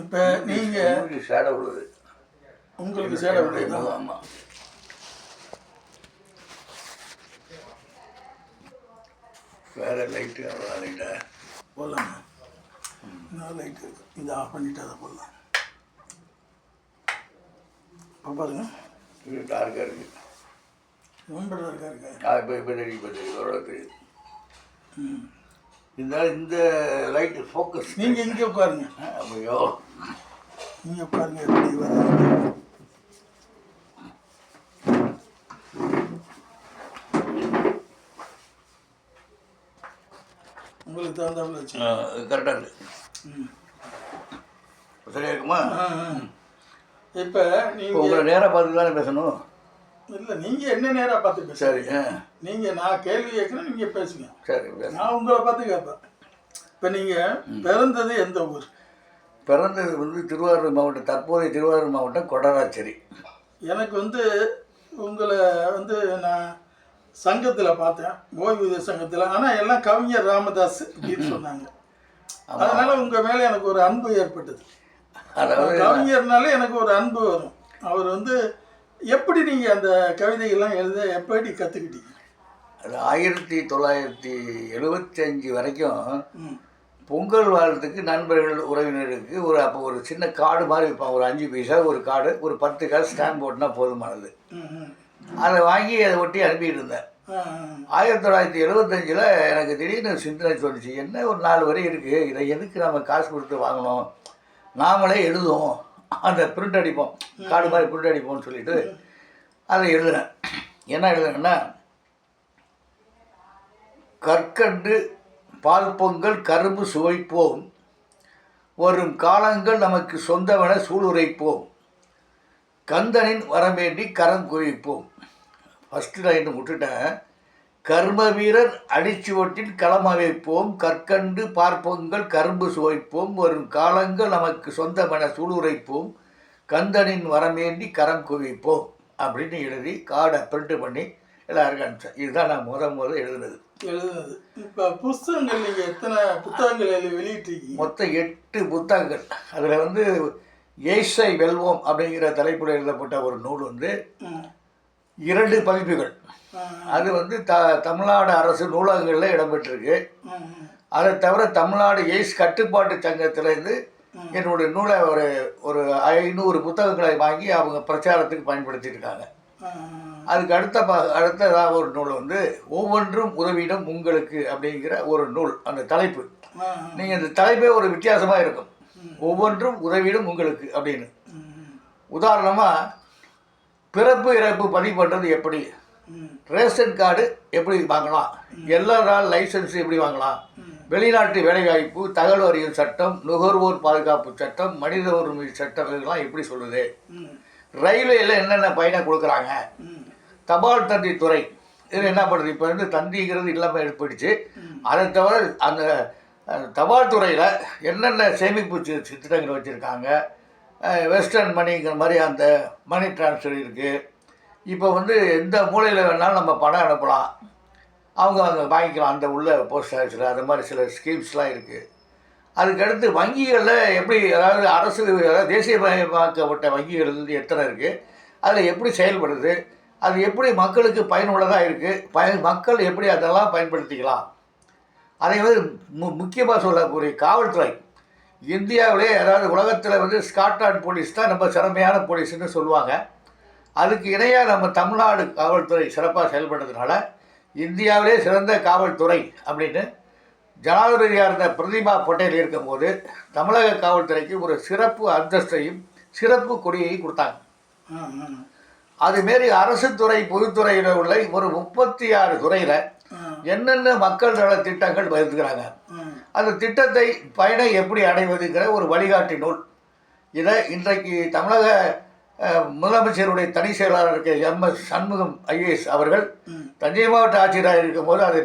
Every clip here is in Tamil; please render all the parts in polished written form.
இப்போ நீங்கள் சேடை விடுது, உங்களுக்கு சேடை விடுது. ஆமாம். வேறு லைட்டு அவ்வளோ லைட்டா போடலாமா? இன்னும் லைட்டு இருக்குது, இதை ஆஃப் பண்ணிவிட்டு அதை போடலாம். இப்போ பாருங்க, இது டார்க்காக இருக்குது. ரொம்ப டார்க்காக இருக்கா? இப்போ தெரியுது எவ்வளோ தெரியுது. இருந்தாலும் இந்த லைட்டு ஃபோக்கஸ். நீங்கள் இங்கே உட்காருங்க. ஐயோ, நீங்கள் உட்காருங்க. எப்படி வருது? உங்களுக்கு தகுந்தாப்புல வச்சு கரெக்டாக இருக்குது. சரியா இருக்குமா? இப்போ நீங்கள் உங்களை நேராக பார்த்து தானே பேசணும். இல்லை, நீங்கள் என்ன நேராக பார்த்து பேச. சரி. நீங்கள் நான் கேள்வி கேட்குறேன், நீங்கள் பேசுங்க. சரி, நான் உங்களை பார்த்து கேட்பேன். இப்போ நீங்கள் பிறந்தது எந்த ஊர்? பிறந்தது வந்து திருவாரூர் மாவட்டம், தற்போதைய திருவாரூர் மாவட்டம் கொடராச்சேரி. எனக்கு வந்து உங்களை வந்து நான் சங்கத்தில் பார்த்தேன், ஓய்வூதிய சங்கத்தில். ஆனால் எல்லாம் கவிஞர் ராமதாஸ் அப்படின்னு சொன்னாங்க. அதனால் உங்கள் மேலே எனக்கு ஒரு அன்பு ஏற்பட்டது. அதாவது கவிஞர்னாலே எனக்கு ஒரு அன்பு வரும். அவர் வந்து எப்படி நீங்கள் அந்த கவிதைகள்லாம் எழுத எப்படி கற்றுக்கிட்டீங்க? அது 1975 வரைக்கும் பொங்கல் வாழ்த்துக்கு நண்பர்கள் உறவினருக்கு அப்போ ஒரு சின்ன கார்டு மாதிரி வைப்பாங்க. ஒரு 5 பைசா ஒரு கார்டு, ஒரு 10 காசு ஸ்டாம்ப் போட்டுனா போதுமானது. அதை வாங்கி அதை ஒட்டி அனுப்பிட்டு இருந்தேன். 1975 எனக்கு திடீர்னு சிந்தனை தோணுச்சு, என்ன ஒரு 4 வரி இருக்குது, இதை எதுக்கு நம்ம காசு கொடுத்து வாங்கணும், நாமளே எழுதுவோம், அந்த பிரிண்ட் அடிப்போம், கார்டு மாதிரி பிரிண்ட் அடிப்போம்னு சொல்லிட்டு அதை எழுதுனேன். என்ன எழுதுனேன்னா, கற்கண்டு பால் பொங்கல் கரும்பு சுவைப்போம், வரும் காலங்கள் நமக்கு சொந்தவென சூளுரைப்போம், கந்தனின் வரம்பேண்டி கரம் குவிப்போம். ஃபஸ்ட்டு லைன் விட்டுட்டேன். கர்ம வீரர் அடிச்சுவட்டில் களம் அமைப்போம், கற்கண்டு பார்ப்பொங்கல் கரும்பு சுவைப்போம், வரும் காலங்கள் நமக்கு சொந்தமென சூளுரைப்போம், கந்தனின் வரமேண்டி கரம் குவிப்போம் அப்படின்னு எழுதி கார்டை பிரிண்ட் பண்ணி எல்லாருக்கும் அனுப்பிச்சேன். இதுதான் நான் முதல் எழுதுனது. இப்போ புத்தகங்கள் நீங்கள் எத்தனை புத்தகங்கள் வெளியிட்டிருக்கீங்க? மொத்தம் 8 புத்தகங்கள். அதில் வந்து ஏசை வெல்வோம் அப்படிங்கிற தலைப்பில் எழுதப்பட்ட ஒரு நூல் வந்து 2 பதிப்புகள். அது வந்து தமிழ்நாடு அரசு நூலகங்களில் இடம்பெற்றிருக்கு. அதை தவிர தமிழ்நாடு எய்ட்ஸ் கட்டுப்பாட்டு சங்கத்திலேருந்து என்னுடைய நூலை ஒரு 500 புத்தகங்களை வாங்கி அவங்க பிரச்சாரத்துக்கு பயன்படுத்தியிருக்காங்க. அதுக்கு அடுத்ததாக ஒரு நூல் வந்து ஒவ்வொன்றும் உதவியிடம் உங்களுக்கு அப்படிங்கிற ஒரு நூல். அந்த தலைப்பு, நீங்கள் இந்த தலைப்பே ஒரு வித்தியாசமாக இருக்கும், ஒவ்வொன்றும் உதவியிடம் உங்களுக்கு அப்படின்னு. உதாரணமாக, பிறப்பு இறப்பு பதிவு பண்ணுறது எப்படி, ரேஷன் கார்டு எப்படி வாங்கலாம், எல்லா நாள் லைசன்ஸ் எப்படி வாங்கலாம், வெளிநாட்டு வேலைவாய்ப்பு, தகவல் அறியும் சட்டம், நுகர்வோர் பாதுகாப்பு சட்டம், மனித உரிமை சட்டம், இதெல்லாம் எப்படி சொல்லுது, ரயில்வேயில் என்னென்ன பயனை கொடுக்குறாங்க, தபால் தந்தி துறை இதில் என்ன பண்ணுறது, இப்போ வந்து தந்திங்கிறது இல்லாமல் எடுப்பிடுச்சு. அதை தவிர அந்த தபால் துறையில் என்னென்ன சேமிப்பு திட்டங்கள் வச்சுருக்காங்க, வெஸ்டர்ன் மணிங்கிற மாதிரி அந்த மணி டிரான்ஸ்ஃபர் இருக்குது. இப்போ வந்து எந்த மூலையில் வேணாலும் நம்ம பணம் அனுப்பலாம், அவங்க அங்கே வாங்கிக்கலாம் அந்த உள்ள போஸ்ட் ஆஃபீஸில். அது மாதிரி சில ஸ்கீம்ஸ்லாம் இருக்குது. அதுக்கடுத்து வங்கிகளில் எப்படி, அதாவது அரசு தேசியமயமாக்கப்பட்ட வங்கிகள் வந்து எத்தனை இருக்குது, அதில் எப்படி செயல்படுது, அது எப்படி மக்களுக்கு பயனுள்ளதாக இருக்குது, மக்கள் எப்படி அதெல்லாம் பயன்படுத்திக்கலாம். அதை வந்து முக்கியமாக சொல்லக்கூடிய காவல்துறை, இந்தியாவிலே அதாவது உலகத்தில் வந்து ஸ்காட்லாந்து போலீஸ் தான் ரொம்ப சிறமையான போலீஸ்ன்னு சொல்லுவாங்க. அதுக்கு இணையாக நம்ம தமிழ்நாடு காவல்துறை சிறப்பாக செயல்படுறதுனால இந்தியாவிலே சிறந்த காவல்துறை அப்படின்னு ஜனாதிபதியாக இருந்த பிரதிபா பட்டேல் இருக்கும்போது தமிழக காவல்துறைக்கு ஒரு சிறப்பு அந்தஸ்தையும் சிறப்பு கொடியையும் கொடுத்தாங்க. அதுமாரி அரசு துறை பொதுத்துறையில் உள்ள ஒரு 36 துறையில் என்னென்ன மக்கள் நல திட்டங்கள் பகிர்ந்துக்கிறாங்க, அந்த திட்டத்தை பயனை எப்படி அடைவதுங்கிற ஒரு வழிகாட்டி நூல். இதை இன்றைக்கு தமிழக முதலமைச்சருடைய தனி செயலாளருக்கு MS சண்முகம் IAS அவர்கள் தஞ்சை மாவட்ட ஆட்சியராக இருக்கும்போது அதை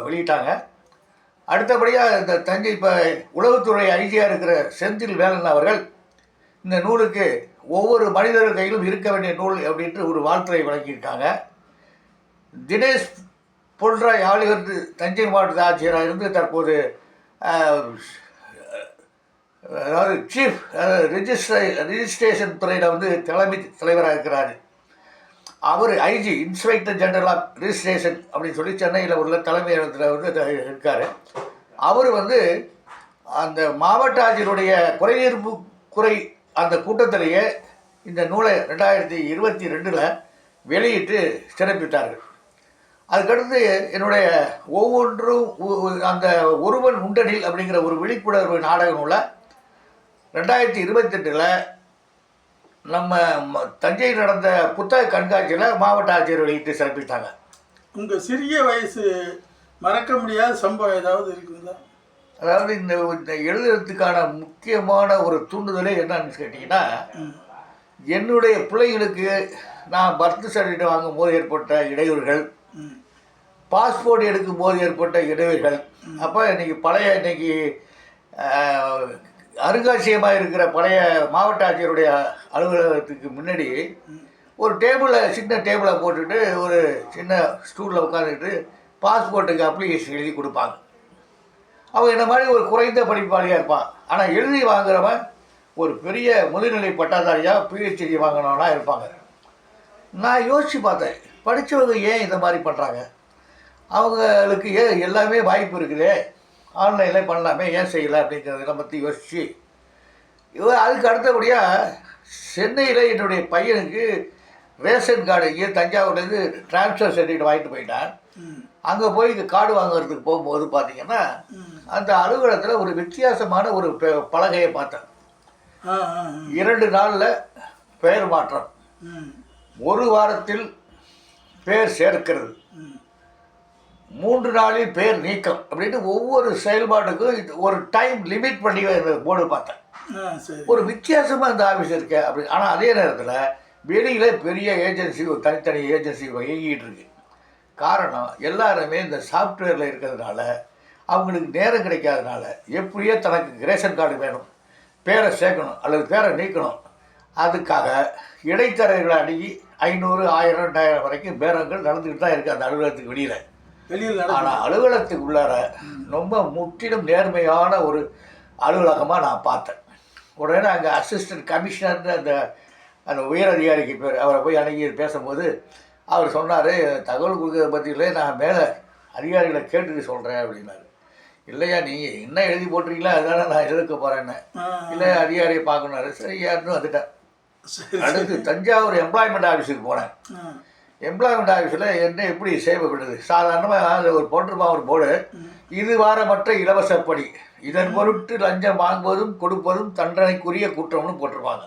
வெளியிட்டாங்க. அடுத்தபடியாக இந்த தஞ்சை இப்போ உளவுத்துறை ஐஜியாக இருக்கிற செந்தில் வேலன் அவர்கள் இந்த நூலுக்கு ஒவ்வொரு மனிதர்கள் கையிலும் இருக்க வேண்டிய நூல் அப்படின்ட்டு ஒரு வாழ்த்துறை வழங்கியிருக்காங்க. தினேஷ் பொன்ராய் ஆலிவர் தஞ்சை மாவட்ட ஆட்சியராக இருந்து தற்போது அதாவது சீஃப் ரிஜிஸ்ட்ரேஷன் துறையில் வந்து தலைவராக இருக்கிறார். அவர் IG inspector general of registration அப்படின்னு சொல்லி சென்னையில் உள்ள தலைமையகத்தில் வந்து இருக்கார். அவர் வந்து அந்த மாவட்ட ஆட்சியருடைய குறைதீர்ப்பு குறை அந்த கூட்டத்திலேயே இந்த நூலை 2022 வெளியிட்டு சிறப்பித்தார்கள். அதுக்கடுத்து என்னுடைய ஒவ்வொன்றும் அந்த ஒருவன் உண்டனில் அப்படிங்கிற ஒரு விழிப்புணர்வு நாடக நூலை 2028 நம்ம தஞ்சையில் நடந்த புத்தக கண்காட்சியில் மாவட்ட ஆட்சியர் வெளியிட்டு சிறப்பித்தாங்க. உங்கள் சிறிய வயசு மறக்க முடியாத சம்பவம் ஏதாவது இருக்குங்களா? அதாவது இந்த எழுதுறதுக்கான முக்கியமான ஒரு தூண்டுதலே என்னன்னு கேட்டிங்கன்னா, என்னுடைய பிள்ளைகளுக்கு நான் பர்த் சர்டிஃபிகேட் வாங்கும் போது ஏற்பட்ட இடையூறுகள், பாஸ்போர்ட் எடுக்கும் போது ஏற்பட்ட இடையூறுகள், அப்போ இன்னைக்கு அருங்காட்சியகமாக இருக்கிற பழைய மாவட்ட ஆட்சியருடைய அலுவலகத்துக்கு முன்னாடி ஒரு சின்ன டேபிளை போட்டுட்டு ஒரு சின்ன ஸ்டூலில் உட்காந்துக்கிட்டு பாஸ்போர்ட்டுக்கு அப்ளிகேஷன் எழுதி கொடுப்பாங்க. அவன் என்ன மாதிரி ஒரு குறைந்த படிப்பாளியாக இருப்பான். ஆனால் எழுதி வாங்குறவன் ஒரு பெரிய முதுநிலை பட்டாதாரியாக பிஹெச்டி வாங்கினவனா இருப்பாங்க. நான் யோசித்து பார்த்தேன், படித்தவங்க ஏன் இந்த மாதிரி பண்ணுறாங்க? அவங்களுக்கு ஏன் எல்லாமே வாய்ப்பு இருக்குதே, ஆன்லைனில் பண்ணலாமே, ஏன் செய்யலை அப்படிங்கிறத பற்றி யோசித்து அதுக்கு அடுத்தபடியாக சென்னையில் என்னுடைய பையனுக்கு ரேஷன் கார்டு இங்கே தஞ்சாவூர்லேருந்து டிரான்ஸ்ஃபர் சர்டிஃபிகேட் வாங்கிட்டு போயிட்டான். அங்கே போய் கார்டு வாங்குறதுக்கு போகும்போது பார்த்தீங்கன்னா அந்த அலுவலகத்தில் ஒரு வித்தியாசமான ஒரு பலகையை பார்த்தேன். 2 நாளில் பெயர் மாற்றம், 1 வாரத்தில் பெயர் சேர்க்கிறது, 3 நாளில் பெயர் நீக்கம் அப்படின்னு ஒவ்வொரு செயல்பாட்டுக்கும் ஒரு டைம் லிமிட் பண்ணி போர்டு பார்த்தேன். ஒரு வித்தியாசமாக இந்த ஆஃபீஸ் இருக்கு அப்படி. ஆனால் அதே நேரத்தில் வெளியில் பெரிய ஏஜென்சி, ஒரு தனித்தனி ஏஜென்சி இயங்கிட்டு இருக்கு. காரணம், எல்லாருமே இந்த சாஃப்ட்வேரில் இருக்கிறதுனால அவங்களுக்கு நேரம் கிடைக்காதனால எப்படியோ தனக்கு ரேஷன் கார்டு வேணும், பேரை சேர்க்கணும் அல்லது பேரை நீக்கணும், அதுக்காக இடைத்தரகர்களை அணுகி 500, 1000, 2000 வரைக்கும் பேரங்கள் நடந்துக்கிட்டு தான் இருக்குது அந்த அலுவலகத்துக்கு வெளியில். ஆனால் அலுவலகத்துக்கு உள்ளார ரொம்ப முற்றிலும் நேர்மையான ஒரு அலுவலகமாக நான் பார்த்தேன். உடனே அங்கே அசிஸ்டன்ட் கமிஷனர்னு அந்த உயர் அதிகாரிக்கு பேர், அவரை போய் அணுகி பேசும்போது அவர் சொன்னார், தகவல் கொடுக்குறத பற்றியிலே நான் மேலே அதிகாரிகளை கேட்டுட்டு சொல்கிறேன் அப்படின்னாரு. இல்லையா, நீங்கள் என்ன எழுதி போட்டிருக்கீங்களா அதுதானே நான் எழுதிக்க போகிறேன்னு. இல்லை, அதிகாரியை பார்க்கணுன்னாரு. சரி, யாருன்னு வந்துட்டேன். அடுத்து தஞ்சாவூர் எம்ப்ளாய்மெண்ட் ஆஃபீஸுக்கு போனேன். எம்ப்ளாய்மெண்ட் ஆஃபீஸில் என்ன எப்படி சேவைப்படுது, சாதாரணமாக அதில் ஒரு போட்டிருப்பான் ஒரு போர்டு, இது வாரமற்ற இலவச பணி, இதன் பொருட்டு லஞ்சம் வாங்குவதும் கொடுப்பதும் தண்டனைக்குரிய குற்றம்னு போட்டிருப்பாங்க.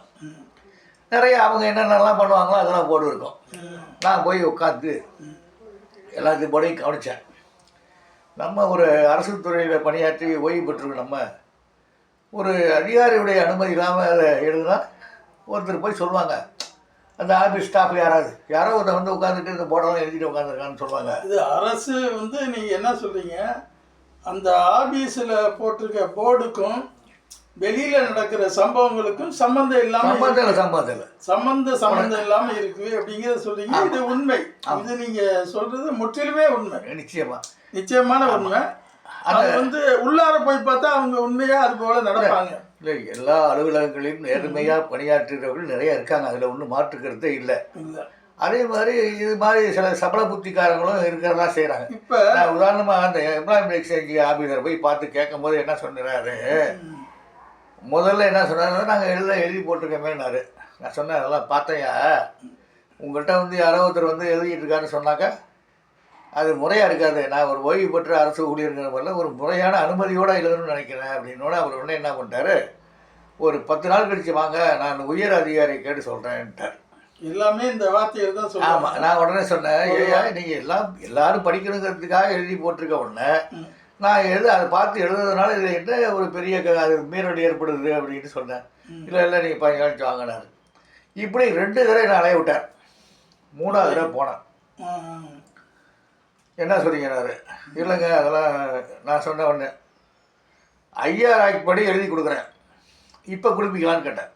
நிறைய அவங்க என்னென்னலாம் பண்ணுவாங்களோ அதெல்லாம் போட்டு இருக்கோம். நான் போய் உட்காந்து எல்லாத்தையும் போடையும் கவனித்தேன். நம்ம ஒரு அரசு துறையில் பணியாற்றி ஓய்வு பெற்றிருக்கோம். நம்ம ஒரு அதிகாரியுடைய அனுமதி இல்லாமல் அதை எழுதுனா ஒருத்தர் போய் சொல்லுவாங்க, அந்த ஆஃபீஸ் ஸ்டாஃப் யாரோ ஒருத்தர் வந்து உட்காந்துட்டு இந்த போர்டெல்லாம் எழுதிட்டு உட்காந்துருக்கான்னு சொல்லுவாங்க. இது அரசு வந்து நீங்கள் என்ன சொல்கிறீங்க, அந்த ஆஃபீஸில் போட்டிருக்க போர்டுக்கும் வெளியில் நடக்கிற சம்பவங்களுக்கும் சம்மந்தம் இல்லாமல் இருக்கு அப்படிங்கிறத சொல்றீங்க. இது உண்மை, இது நீங்கள் சொல்கிறது முற்றிலுமே உண்மை, நிச்சயமான உண்மை. அது வந்து உள்ளார போய் பார்த்தா அவங்க உண்மையாக அது போல நடப்பாங்க. இல்லை, எல்லா அலுவலகங்களையும் நேர்மையாக பணியாற்றுகிறவர்கள் நிறைய இருக்காங்க, அதில் ஒன்றும் மாற்றுக்கிறதே இல்லை. அதே மாதிரி இது மாதிரி சில சபல புத்திக்காரங்களும் இருக்கிறதா செய்கிறாங்க. இப்போ உதாரணமாக அந்த எம்ப்ளாய்மெண்ட் எக்ஸ்சேஞ்ச் ஆஃபீஸரை போய் பார்த்து கேட்கும் போது என்ன சொன்னாரு, முதல்ல என்ன சொன்னார், நாங்கள் எழுதி போட்டிருக்கோமேனாரு. நான் சொன்னேன், அதெல்லாம் பார்த்தையா, உங்கள்கிட்ட வந்து யாரோ ஒருத்தர் வந்து எழுதிட்டு இருக்காருன்னு சொன்னாக்கா அது முறையாக இருக்காது. நான் ஒரு ஓய்வு பெற்ற அரசு ஊழியர்கிற மாதிரில ஒரு முறையான அனுமதியோடு எழுதணும்னு நினைக்கிறேன் அப்படின்னோட அவர் உடனே என்ன பண்ணிட்டாரு, ஒரு 10 நாள் கழிச்சு வாங்க, நான் உயர் அதிகாரியை கேட்டு சொல்கிறேன்ட்டார். எல்லாமே இந்த வார்த்தையில் தான் சொல்லுவாங்க. ஆமாம், நான் உடனே சொன்னேன், ஏயா நீங்கள் எல்லாரும் படிக்கணுங்கிறதுக்காக எழுதி போட்டிருக்க உடனே நான் அதை பார்த்து எழுதுறதுனால இதில் என்ன ஒரு பெரிய அது மீறல் ஏற்படுது அப்படின்னு சொன்னேன். இல்லை நீங்கள் 15 நாள் வாங்கினார். இப்படி 2 தடவை நான் அலைய விட்டேன். 3ஆவது தடவை போனேன். என்ன சொல்லிங்கன்னாரு, இல்லைங்க அதெல்லாம் நான் சொன்ன உடனே ஐஆர் ஆக்ட் படி எழுதி கொடுக்குறேன், இப்போ கொடுப்பீங்களான்னு கேட்டேன்.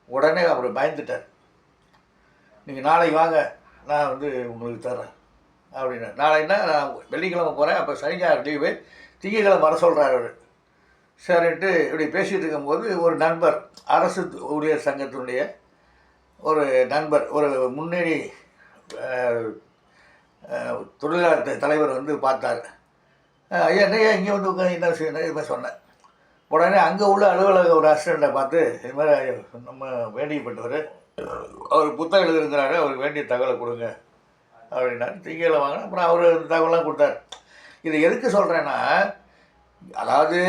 உடனே அவர் பயந்துட்டார். நீங்கள் நாளைக்கு வாங்க, நான் வந்து உங்களுக்கு தர்றேன் அப்படின்னா. நாளைன்னா நான் வெள்ளிக்கிழமை போகிறேன், அப்போ சனி ஞாயிறு லீவு, திங்கக்கிழமை வர சொல்கிறார் அவர். சரின்ட்டு இப்படி பேசிகிட்டு இருக்கும்போது ஒரு நண்பர், அரசு ஊழியர் சங்கத்தினுடைய ஒரு நண்பர், ஒரு முன்னணி தொழிலாளர் தலைவர் வந்து பார்த்தார். ஐயா என்னையா இங்கே வந்து உட்காந்து என்ன செய்யணும் இது மாதிரி சொன்னேன். உடனே அங்கே உள்ள அலுவலக ஒரு அசிஸ்டண்ட்டை பார்த்து, இது மாதிரி நம்ம வேண்டியப்பட்டவர் அவர் புத்தகம் எழுதுங்கிறாரு, அவருக்கு வேண்டிய தகவலை கொடுங்க அப்படின்னாரு. திங்கையில் வாங்கினேன். அப்புறம் அவர் தகவலாம் கொடுத்தார். இதை எதுக்கு சொல்கிறேன்னா, அதாவது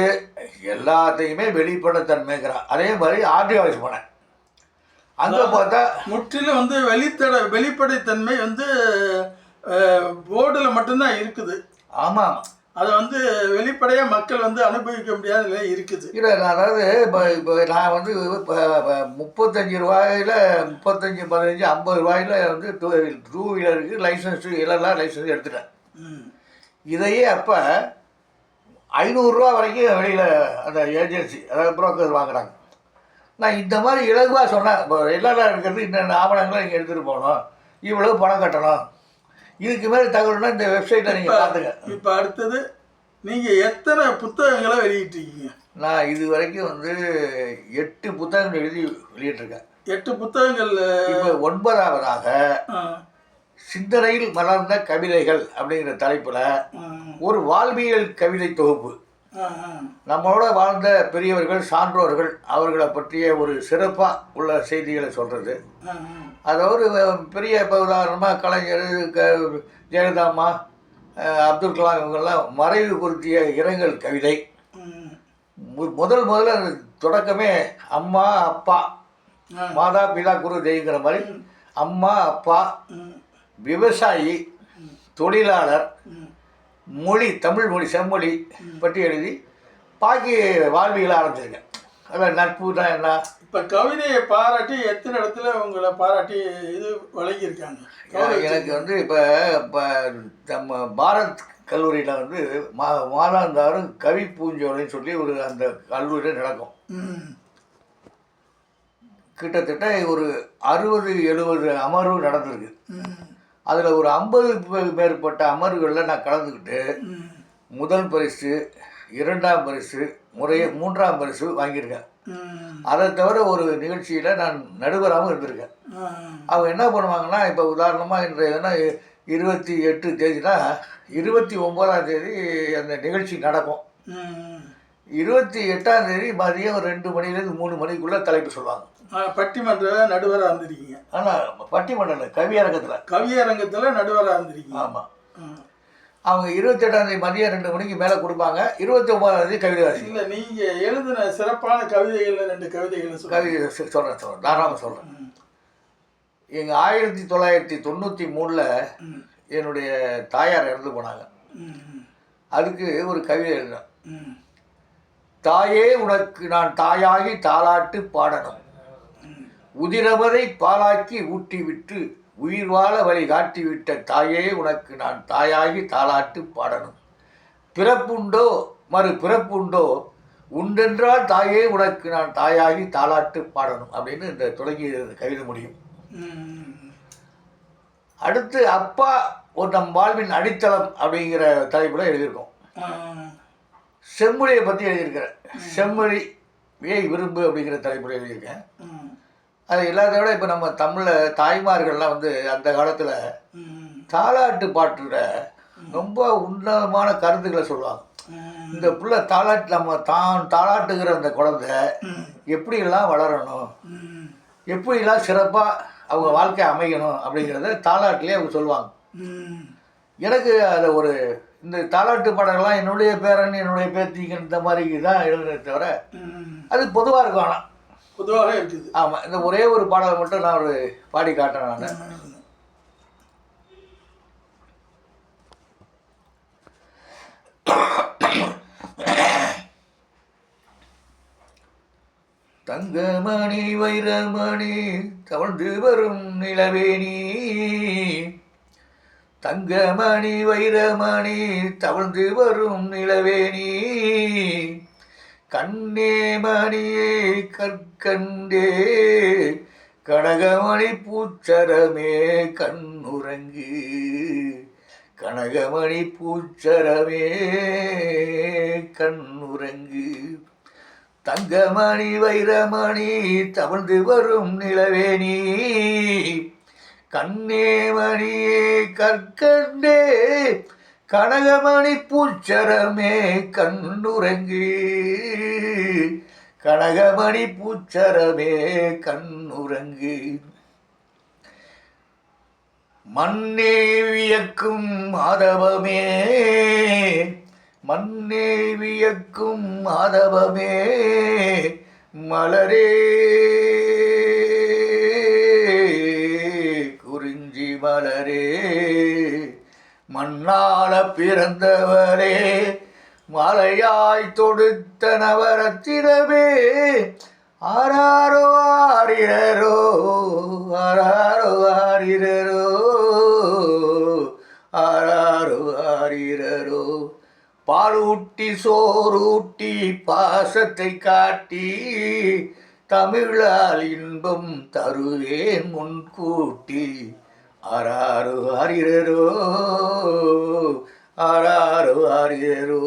எல்லாத்தையுமே வெளிப்படைத்தன்மைங்கிறான். அதே மாதிரி ஆர்டி ஆஃபீஸ் போனேன். அங்கே பார்த்தா முற்றிலும் வந்து வெளிப்படைத்தன்மை வந்து போர்டில் மட்டும்தான் இருக்குது. ஆமாம், அதை வந்து வெளிப்படையாக மக்கள் வந்து அனுபவிக்க முடியாத நிலை இருக்குது. இல்லை அதாவது இப்போ நான் வந்து இப்போ 35 ரூபாயில் 35, 15, 50 ரூபாயில் வந்து டூ வீலருக்கு லைசன்ஸு எல்லாம் லைசன்ஸ் எடுத்துட்டேன். இதையே அப்போ 500 வரைக்கும் வெளியில் அந்த ஏஜென்சி, அதாவது புரோக்கர் வாங்குறாங்க. நான் இந்த மாதிரி இலகுவாக சொன்னேன். இப்போ எல்லாம் இருக்கிறது இந்த ஆவணங்களை நீங்கள் எடுத்துகிட்டு போகணும், இவ்வளவு பணம் கட்டணும், இதுக்கு மேலே தகவல்னா இந்த வெப்சைட்டில் நீங்கள் பார்த்துங்க. இப்போ அடுத்தது நீங்கள் எத்தனை புத்தகங்களை வெளியிட்டிருக்கீங்க? நான் இது வரைக்கும் வந்து 8 புத்தகங்கள் எழுதி வெளியிட்டிருக்கேன். 8 புத்தகங்கள். இப்போ 9வதாக சிந்தனையில் மலர்ந்த கவிதைகள் அப்படிங்கிற தலைப்பில் ஒரு வாழ்வியல் கவிதை தொகுப்பு. நம்மளோட வாழ்ந்த பெரியவர்கள், சான்றோர்கள், அவர்களை பற்றிய ஒரு சிறப்பாக உள்ள செய்திகளை சொல்கிறது. அதாவது பெரிய இப்போ உதாரணமாக கலைஞர், ஜெயலலிதாம்மா, அப்துல் கலாம் இவங்கெல்லாம் மறைவு பொருத்திய இரங்கல் கவிதை. முதல்ல தொடக்கமே அம்மா அப்பா, மாதா பிதா குரு தெய்வங்கிற மாதிரி அம்மா அப்பா, விவசாயி, தொழிலாளர், மொழி, தமிழ் மொழி, செம்மொழி பற்றி எழுதி பாக்கி வாழ்வியலை ஆரம்பிச்சிருக்கேன். அதில் நட்புனா என்ன. இப்போ கவிதையை பாராட்டி எத்தனை இடத்துல உங்களை பாராட்டி இது வழங்கியிருக்காங்க? எனக்கு வந்து இப்போ நம்ம பாரத் கல்லூரியில் வந்து மாதாந்தாரும் கவி பூஞ்சோலைன்னு சொல்லி ஒரு அந்த கல்லூரியில் நடக்கும். கிட்டத்தட்ட ஒரு 60-70 அமர்வு நடந்திருக்கு. அதில் ஒரு 50 மேற்பட்ட அமர்வுகளில் நான் கலந்துக்கிட்டு முதல் பரிசு, 2ஆம் பரிசு, முறையே 3ஆம் பரிசு வாங்கியிருக்கேன். அதை தவிர ஒரு நிகழ்ச்சியில் நான் நடுவராகவும் இருந்திருக்கேன். அவங்க என்ன பண்ணுவாங்கன்னா, இப்போ உதாரணமாக இன்றைய 28 தேதினா 29ஆம் தேதி அந்த நிகழ்ச்சி நடக்கும். 28ஆம் தேதி மதியம் 2 மணிலேருந்து 3 மணிக்குள்ளே தலைப்பு சொல்லுவாங்க. பட்டிமன்ற நடுவராக இருந்திருக்கீங்க? ஆனால் பட்டிமன்றம் இல்லை, கவியரங்கத்தில் நடுவராக இருந்திருக்கீங்க. ஆமாம். அவங்க 28ஆம் தேதி மதியம் 2 மணிக்கு மேலே கொடுப்பாங்க. 29ஆம் தேதி கவிதை வாசி. இல்லை, நீங்கள் எழுதின சிறப்பான கவிதைகள் 2 கவிதைகள் கவிதை சொல்கிறேன், தாராளமாக சொல்கிறேன். எங்கள் 1993 என்னுடைய தாயார் இறந்து போனாங்க. அதுக்கு ஒரு கவிதை எழுதினேன். தாயே உனக்கு நான் தாயாகி தாலாட்டு பாடணும், உதிரவதை பாலாக்கி ஊட்டிவிட்டு உயிர் வாழ வழி காட்டிவிட்ட தாயே உனக்கு நான் தாயாகி தாலாட்டு பாடணும், பிறப்புண்டோ மறு பிறப்புண்டோ உண்டென்றால் தாயே உனக்கு நான் தாயாகி தாலாட்டு பாடணும் அப்படின்னு இந்த தொடங்கி கவிதை முடியும். அடுத்து அப்பா ஒரு நம் வாழ்வின் அடித்தளம் அப்படிங்கிற தலைப்பில் எழுதியிருக்கோம். செம்மொழியை பற்றி எழுதியிருக்கிறேன். செம்மொழியை விரும்பு அப்படிங்கிற தலைப்பில் எழுதியிருக்கேன். அது எல்லாத்த விட இப்போ நம்ம தமிழில் தாய்மார்கள்லாம் வந்து அந்த காலத்தில் தாலாட்டு பாட்டுல ரொம்ப உன்னதமான கருத்துக்களை சொல்லுவாங்க. இந்த பிள்ளை தாலாட்டு நம்ம தாலாட்டுகிற அந்த குழந்தை எப்படியெல்லாம் வளரணும், எப்படிலாம் சிறப்பாக அவங்க வாழ்க்கை அமையணும் அப்படிங்கிறத தாலாட்டிலே அவங்க சொல்லுவாங்க. எனக்கு அதை ஒரு இந்த தாலாட்டு பாடல்கள்லாம் என்னுடைய பேரன், என்னுடைய பேத்திங்க இந்த மாதிரி தான் எழுதுனே தவிர அது பொதுவாக இருக்கும். ஆனால் பொதுவாக இருக்குது. ஆமாம், இந்த ஒரே ஒரு பாடலை மட்டும் நான் ஒரு பாடி காட்டுறேன். நான் தங்கமணி வைரமணி தவழ்ந்து வரும் நிலவேணி, தங்கமணி வைரமணி தவழ்ந்து வரும் நிலவேணி, கண்ணே மணியே கற்கண்டே கனகமணி பூச்சரமே கண்ணுறங்கு, கனகமணி பூச்சரமே கண்ணுறங்கு. தங்கமணி வைரமணி தவழ்ந்து வரும் நிலவேணி கண்ணே மணியே கற்கண்டே கனகமணி பூச்சரமே கண்ணுறங்கு கனகமணி பூச்சரமே கண்ணுறங்கு மண்ணே வியக்கும் மாதவமே மண்ணே வியக்கும் மாதவமே மலரே குறிஞ்சி மலரே மண்ணாள பிறந்தவரே மாலையாய் தொடுத்த நவரத்தினமே ஆராரோ ஆரிரரோ ஆராரோ ஆரிரரோ ஆராரோ ஆரிரரோ பாலூட்டி சோறூட்டி பாசத்தை காட்டி தமிழால் இன்பம் தருவேன் முன்கூட்டி ஆராரோ ஆரிரரோ ஆராரோ ஆரிரரோ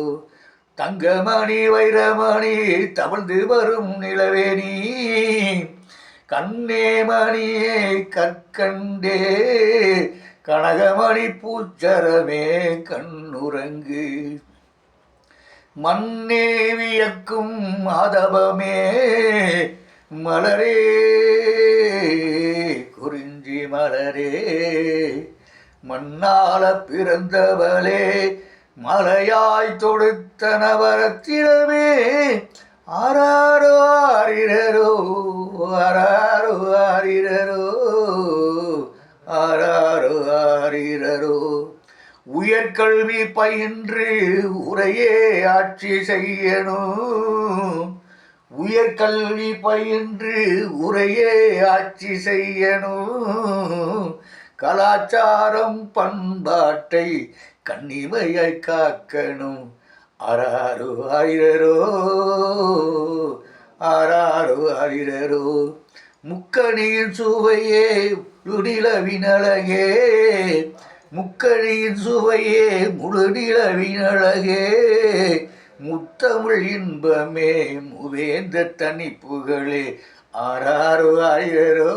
தங்கமணி வைரமணி தவழ்ந்து வரும் நிலவேணி கண்ணே மணியே கற்கண்டே கனகமணி பூச்சரமே கண்ணுறங்கு மண்ணே வியக்கும் மாதவமே மலரே குறிஞ்சி மலரே மண்ணால பிறந்தவளே மலையாய் தொடுத்த நவரத்தினமே ஆராரோ ஆரிரரோ ஆராரோ ஆரிரரோ ஆராரோ ஆரிரரோ உயர்கல்வி பயின்று உரையே ஆட்சி செய்யணும் உயர்கல்வி பயின்று உரையே ஆட்சி செய்யணும் கலாச்சாரம் பண்பாட்டை கண்ணிமையை காக்கணும் ஆராரோ ஆரிரரோ ஆராரோ ஆரிரரோ முக்கணியின் சுவையே முழுநிலவினழகே முக்கணியின் சுவையே முழுநிலவினழகே முத்தமிழ் இன்பமே முவேந்த தனிப்புகளே ஆராரோ ஆரிரரோ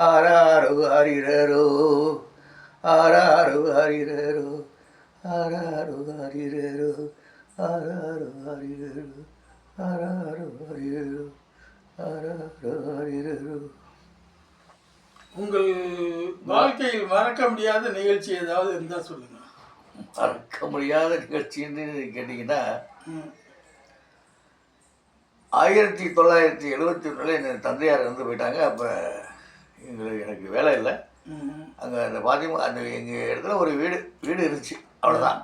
ஆராரோ ஆரிரரோ ஆராரோ ஆரிரரோ ஆராரோ ஆரிரரோ ஆராரோ ஆரிரரோ ஆராரோ ஆரிரரோ ஆராரோ ஆரிரரோ. உங்கள் வாழ்க்கையில் மறக்க முடியாத நிகழ்ச்சி ஏதாவது இருந்தால் சொல்லுங்க. மறக்க முடியாத நிகழ்ச்சின்னு கேட்டிங்கன்னா 1971 என் தந்தையார் இறந்து போயிட்டாங்க. அப்போ எனக்கு வேலை இல்லை. அங்கே அந்த பாத்திமா அந்த எங்கள் இடத்துல ஒரு வீடு இருந்துச்சு, அவ்வளோதான்.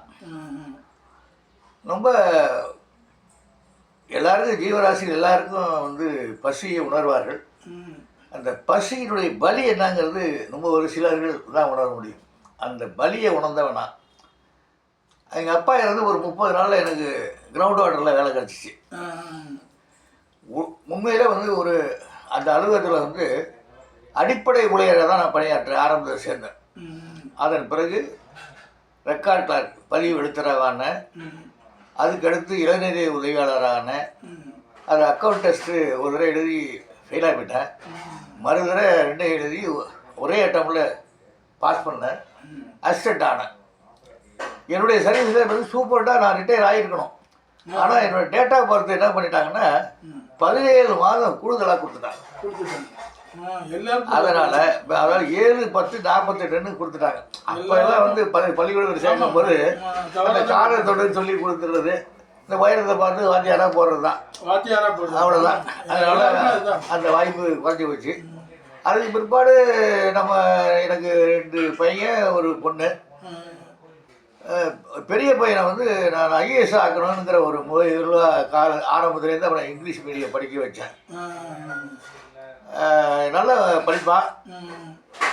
ரொம்ப எல்லாருக்கும் ஜீவராசிகள் எல்லாருக்கும் வந்து பசியை உணர்வார்கள். அந்த பசியினுடைய பலி என்னங்கிறது ரொம்ப ஒரு சிலர்கள் தான் உணர முடியும். அந்த பலியை உணர்ந்தவனா எங்கள் அப்பா இறந்து ஒரு 30 நாளில் எனக்கு கிரவுண்ட் வாட்டரில் வேலை கிடச்சிச்சு. உண்மையில் வந்து ஒரு அந்த அலுவலகத்தில் வந்து அடிப்படை ஊழியராக தான் நான் பணியாற்றேன். ஆரம்பத்தில் சேர்ந்தேன். அதன் பிறகு ரெக்கார்ட் கிளார்க் பதிவு எழுத்துறவான, அதுக்கடுத்து இளநிலை உதவியாளரான, அது அக்கௌண்ட் டெஸ்ட்டு ஒரு தடவை எழுதி ஃபெயிலாக போயிட்டேன். மறுதடவை 2 எழுதி ஒரே அட்டம்ல பாஸ் பண்ணேன். அசிஸ்டண்ட் ஆனேன். என்னுடைய சர்வீஸில் வந்து சூப்பர்டாக நான் ரிட்டையர் ஆகிருக்கணும். ஆனால் என்னோடய டேட் ஆஃப் பர்த் என்ன பண்ணிட்டாங்கன்னா 17 மாதம் கூடுதலாக கொடுத்துட்டாங்க. அதனால் அதாவது 7/10/48 கொடுத்துட்டாங்க. அப்போ எல்லாம் வந்து பள்ளிக்கூடம் சேர்க்கும் போது அந்த காரண தொடர்ந்து சொல்லி கொடுத்துறது, இந்த வைரத்தை பார்த்து வாத்தியாராக போடுறது தான், அவ்வளோதான். அதனால் அந்த வாய்ப்பு குறைஞ்சி போச்சு. அதுக்கு பிற்பாடு எனக்கு 2 பையன் ஒரு பொண்ணு. பெரிய பையனை வந்து நான் ஐஏஎஸ் ஆக்கணுங்கிற ஒரு ஆரம்பத்துலேருந்து அப்புறம் இங்கிலீஷ் மீடியம் படிக்க வச்சேன். நல்லா படிப்பான்,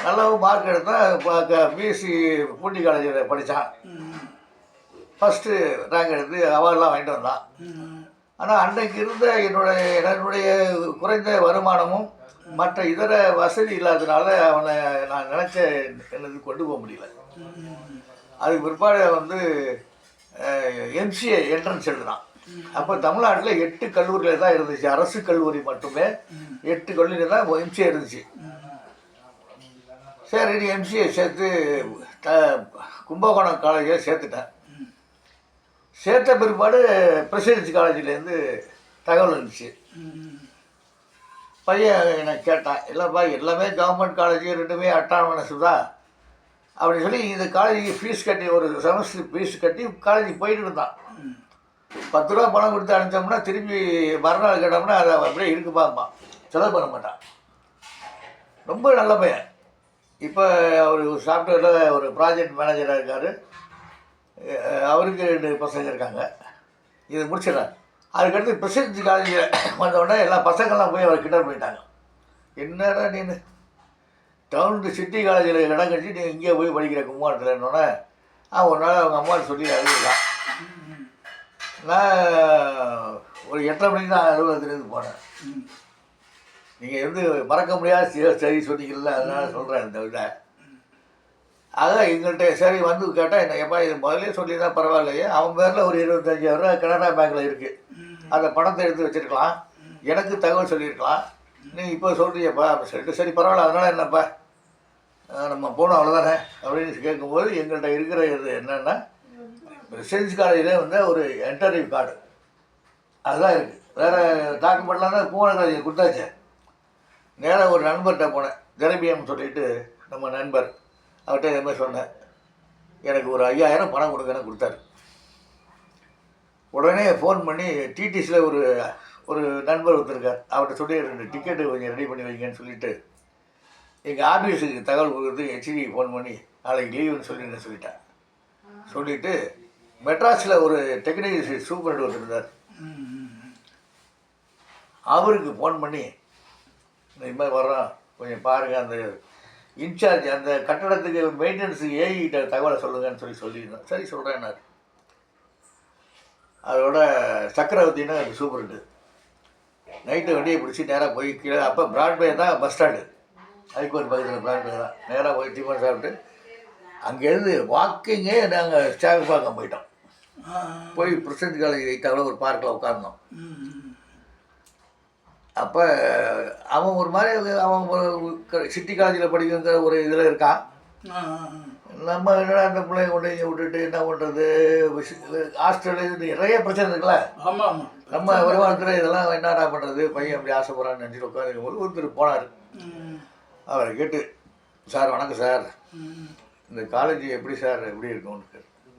நல்லா மார்க் எடுத்தான். பிஎஸ்சி பூண்டி காலேஜில் படித்தான். ஃபஸ்ட்டு ரேங்க் எடுத்து அவார்டெலாம் வாங்கிட்டு வந்தான். ஆனால் அன்றைக்கு இருந்த என்னுடைய குறைந்த வருமானமும் மற்ற இதர வசதி இல்லாததுனால அவனை நான் நினச்ச என்னது கொண்டு போக முடியல. அதுக்கு பிற்பாடு வந்து எம்சிஏ என்ட்ரன்ஸ் எழுதுனான். அப்போ தமிழ்நாட்டில் 8 கல்லூரியில் தான் இருந்துச்சு, அரசு கல்லூரி மட்டுமே 8 கல்லூரியில் தான் எம்சிஏ இருந்துச்சு. சரி எம்சிஏ சேர்த்து கும்பகோணம் காலேஜில் சேர்த்துட்டேன். சேர்த்த பிற்பாடு பிரசிடென்சி காலேஜிலேருந்து தகவல் இருந்துச்சு. பையன் எனக்கு கேட்டான், இல்லைப்பா எல்லாமே கவர்மெண்ட் காலேஜ், ரெண்டுமே அட்டானமஸ் தான் அப்படின்னு சொல்லி இந்த காலேஜுக்கு ஃபீஸ் கட்டி, ஒரு செமஸ்டர் ஃபீஸ் கட்டி காலேஜுக்கு போயிட்டு இருந்தான். 10 ரூபா பணம் கொடுத்து அனுப்பிச்சோம்னா திரும்பி மறுநாள் கேட்டோம்னா அதை அப்படியே இருக்குப்பாம்மா, செலவு பண்ண மாட்டான். ரொம்ப நல்ல பையன். இப்போ அவர் சாஃப்ட்வேரில் ஒரு ப்ராஜெக்ட் மேனேஜராக இருக்கார். அவருக்கு 2 பசங்க இருக்காங்க. இது முடிச்சிடறாங்க. அதுக்கடுத்து பிரசிடென்சி காலேஜில் வந்தோடனே எல்லா பசங்கள்லாம் போய் அவர் கிட்ட போயிட்டாங்க. என்னடா நீ டவுன் சிட்டி காலேஜில் இடம் கட்டி நீ இங்கே போய் படிக்கிற கும்பகோணத்துலன்னொன்னே ஒரு நாள் அவங்க அம்மா சொல்லி அழுதுருக்கான். நான் ஒரு 8:30 மணிக்கு தான் அலுவலகத்துலேருந்து போனேன். நீங்கள் வந்து மறக்க முடியாத சரி சொன்னீங்கல்ல, அதனால் சொல்கிறேன் இந்த இதை. ஆக எங்கள்கிட்ட சரி வந்து கேட்டால் என்ன, எப்பா இது முதல்ல சொல்லியிருந்தா பரவாயில்லையே, அவன் பேரில் ஒரு 25,000 ரூபா கனரா பேங்க்கில் இருக்குது, அந்த பணத்தை எடுத்து வச்சுருக்கலாம், எனக்கு தகவல் சொல்லியிருக்கலாம், நீ இப்போ சொல்கிறியப்பா அப்படின்னு சொல்லிட்டு, சரி பரவாயில்ல அதனால் என்னப்பா நம்ம போகணும் அவ்வளோதானே அப்படின்னு கேட்கும்போது, எங்கள்கிட்ட இருக்கிற இது என்னென்னா ரெசிடென்சி காலேஜில் வந்து ஒரு இன்டர்வியூ கார்டு அதுதான் இருக்குது. வேறு டாக்குமெண்ட்லாம் தான் பூனை காலேஜில் கொடுத்தாச்சு. நேராக ஒரு நண்பர்கிட்ட போனேன், ஜெரபியம் சொல்லிட்டு நம்ம நண்பர், அவர்கிட்ட இதே மாதிரி சொன்னேன். எனக்கு ஒரு 5,000 பணம் கொடுங்கன்னு கொடுத்தாரு. உடனே ஃபோன் பண்ணி டிடிசியில் ஒரு நண்பர் ஒருத்தருக்கார், அவர்கிட்ட சொல்லி 2 டிக்கெட்டு கொஞ்சம் ரெடி பண்ணி வைங்கன்னு சொல்லிவிட்டு எங்கள் ஆஃபீஸுக்கு தகவல் கொடுக்குறதுக்கு ஹெச்டி ஃபோன் பண்ணி நாளைக்கு லீவுன்னு சொல்லின்னு சொல்லிட்டேன். சொல்லிவிட்டு மெட்ராஸில் ஒரு டெக்னிக்கல் சூப்பரண்ட் ஒருத்தர் இருந்தார், அவருக்கு ஃபோன் பண்ணி இந்த மாதிரி வர்றோம் கொஞ்சம் பாருங்கள், அந்த இன்சார்ஜ் அந்த கட்டடத்துக்கு மெயின்டெனன்ஸுக்கு ஏஐகிட்ட தகவலை சொல்லுங்கன்னு சொல்லியிருந்தேன். சரி சொல்கிறேன்னாரு. அதோட சக்கரவர்த்தின்னு அது சூப்பர்ண்டு நைட்டு வண்டியை பிடிச்சி நேராக போய் கீழே, அப்போ பிராட்வே தான் பஸ் ஸ்டாண்டு, ஹைகோர்ட் பக்கத்தில் பிராட்வே தான். நேராக போய் டிஃபன் சாப்பிட்டு அங்கேருந்து வாக்கிங்கே நாங்கள் சேகப்பாக்கம் போயிட்டோம். போய் பிரசிடென்சி காலேஜ் வைத்தாவில் ஒரு பார்க்கில் உட்கார்ந்தோம். அப்போ அவன் ஒரு மாதிரி அவன் சிட்டி காலேஜில் படிக்கிற ஒரு இதில் இருக்கான். நம்ம என்னடா அந்த பிள்ளைங்க கொண்டு விட்டுட்டு என்ன பண்ணுறது, ஹாஸ்டலு நிறைய பிரச்சனை இருக்குல்ல. ஆமாம் ஆமாம். நம்ம வருமானத்தில் இதெல்லாம் என்னடா பண்ணுறது, பையன் அப்படி ஆசைப்படுறான்னு நினச்சிட்டு உட்காந்துருக்கும் போது ஒருத்தர் போனார். அவரை கேட்டு, சார் வணக்கம் சார், இந்த காலேஜ் எப்படி சார் எப்படி இருக்கும்னு